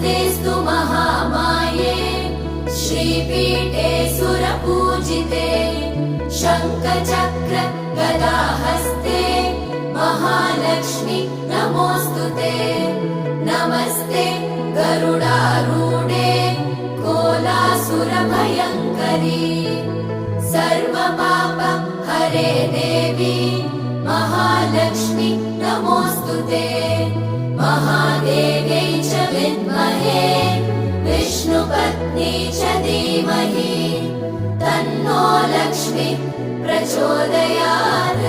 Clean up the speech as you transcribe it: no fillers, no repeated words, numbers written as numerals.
नमस्तेऽस्तु महामाये श्रीपीठे सुरपूजिते शङ्खचक्र गदाहस्ते महालक्ष्मी नमोऽस्तु ते नमस्ते गरुडारूढे कोलासुरभयङ्करी सर्वपाप हरे देवी महालक्ष्मी नमोऽस्तु ते महादेव्यै च विद्महे विष्णुपत्नी च धीमहि तन्नो लक्ष्मी प्रचोदयात्।